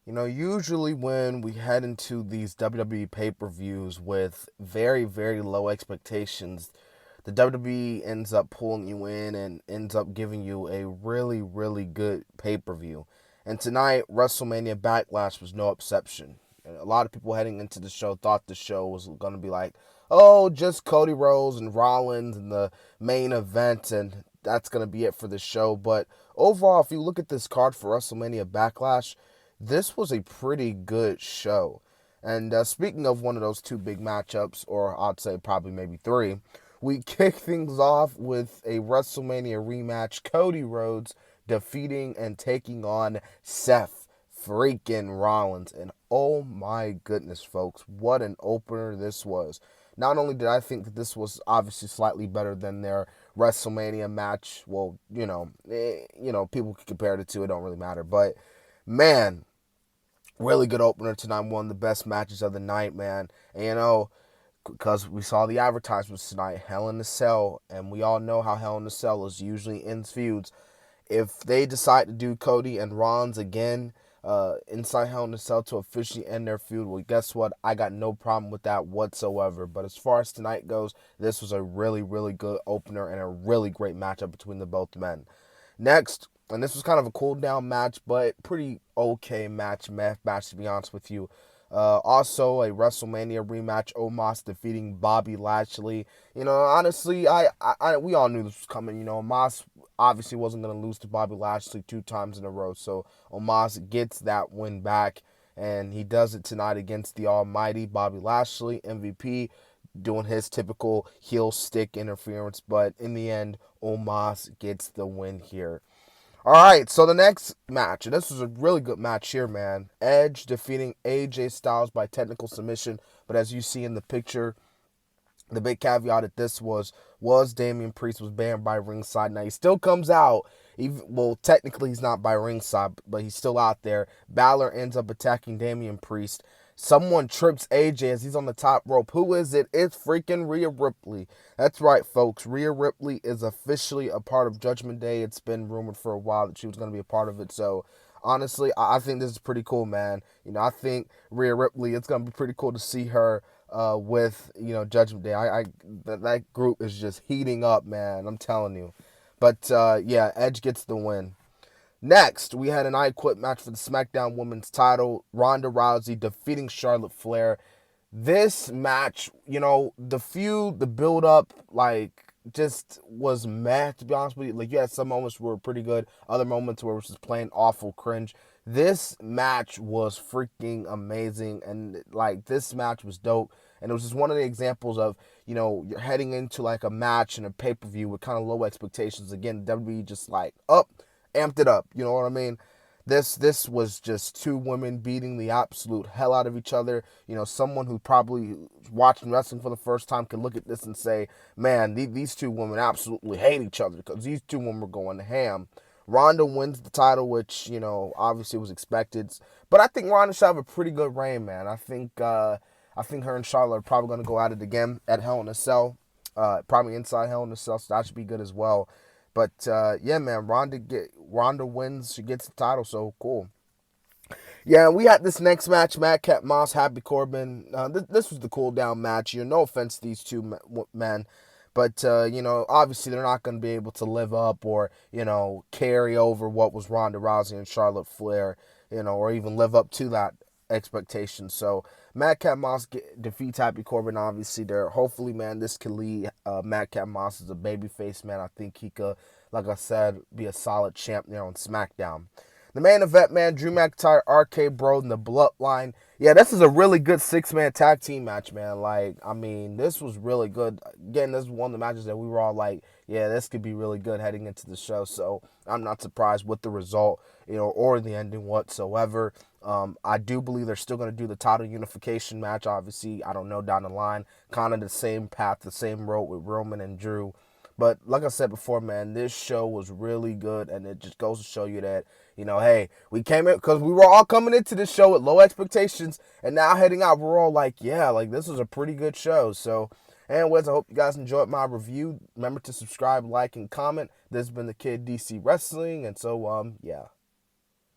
Usually when we head into these WWE pay-per-views with very, very low expectations, the WWE ends up pulling you in and ends up giving you a really, really good pay-per-view. And tonight, WrestleMania Backlash was no exception. A lot of people heading into the show thought the show was going to be like, oh, just Cody Rhodes and Rollins and the main event, and that's going to be it for the show. But overall, if you look at this card for WrestleMania Backlash, this was a pretty good show. And speaking of one of those two big matchups, or I'd say probably maybe three, we kick things off with a WrestleMania rematch. Cody Rhodes defeating and taking on Seth freaking Rollins. And oh my goodness, folks, what an opener this was. Not only did I think that this was obviously slightly better than their WrestleMania match, well, people can compare the two, it don't really matter, but man, really good opener tonight. One of the best matches of the night, man. And because we saw the advertisements tonight, Hell in a Cell, and we all know how Hell in a Cell is usually ends feuds. If they decide to do Cody and Rollins again inside Hell in a Cell to officially end their feud, well, guess what? I got no problem with that whatsoever. But as far as tonight goes, this was a really, really good opener and a really great matchup between the both men. Next, and this was kind of a cool down match, but pretty okay match to be honest with you. Also, a WrestleMania rematch, Omos defeating Bobby Lashley. Honestly, we all knew this was coming. Omos obviously wasn't going to lose to Bobby Lashley 2 times in a row, so Omos gets that win back, and he does it tonight against the almighty Bobby Lashley, MVP, doing his typical heel stick interference, but in the end, Omos gets the win here. All right, so the next match, and this was a really good match here, man. Edge defeating AJ Styles by technical submission, but as you see in the picture, the big caveat at this was Damian Priest was banned by ringside. Now he still comes out. Well, technically he's not by ringside, but he's still out there. Balor ends up attacking Damian Priest. Someone trips AJ as he's on the top rope. Who is it? It's freaking Rhea Ripley. That's right, folks. Rhea Ripley is officially a part of Judgment Day. It's been rumored for a while that she was going to be a part of it. So, honestly, I think this is pretty cool, man. I think Rhea Ripley, it's going to be pretty cool to see her with, Judgment Day. That group is just heating up, man. I'm telling you. But, yeah, Edge gets the win. Next, we had an I Quit match for the SmackDown Women's title. Ronda Rousey defeating Charlotte Flair. This match, the feud, the build-up, just was meh, to be honest with you. You had some moments where were pretty good, other moments where it was just plain awful cringe. This match was freaking amazing, and, this match was dope. And it was just one of the examples of, you're heading into, a match and a pay-per-view with kind of low expectations. Again, WWE just, amped it up. You know what I mean? This was just two women beating the absolute hell out of each other. Someone who probably watching wrestling for the first time can look at this and say, man, these two women absolutely hate each other because these two women were going ham. Ronda wins the title, which, obviously was expected. But I think Ronda should have a pretty good reign, man. I think her and Charlotte are probably going to go at it again at Hell in a Cell. Probably inside Hell in a Cell, so that should be good as well. But, yeah, man, Ronda wins. She gets the title, so cool. Yeah, we had this next match, Madcap Moss, Happy Corbin. This was the cool down match. No offense to these two men. But, obviously they're not going to be able to live up or, carry over what was Ronda Rousey and Charlotte Flair, or even live up to that expectation. So Madcap Moss defeats Happy Corbin. Obviously, there. Hopefully, man, this can lead Madcap Moss as a babyface, man. I think he could, like I said, be a solid champ there on SmackDown. The main event, man, Drew McIntyre, RK Bro, and the Bloodline. Yeah, this is a really good 6-man tag team match, man. This was really good. Again, this is one of the matches that we were all like, yeah, this could be really good heading into the show. So I'm not surprised with the result, or the ending whatsoever. I do believe they're still going to do the title unification match. Obviously, I don't know down the line. Kind of the same path, the same road with Roman and Drew. But like I said before, man, this show was really good, and it just goes to show you that, hey, we came in, because we were all coming into this show with low expectations, and now heading out, we're all like, yeah, this was a pretty good show. So, anyways, I hope you guys enjoyed my review. Remember to subscribe, like, and comment. This has been the Kid DC Wrestling, and so, yeah.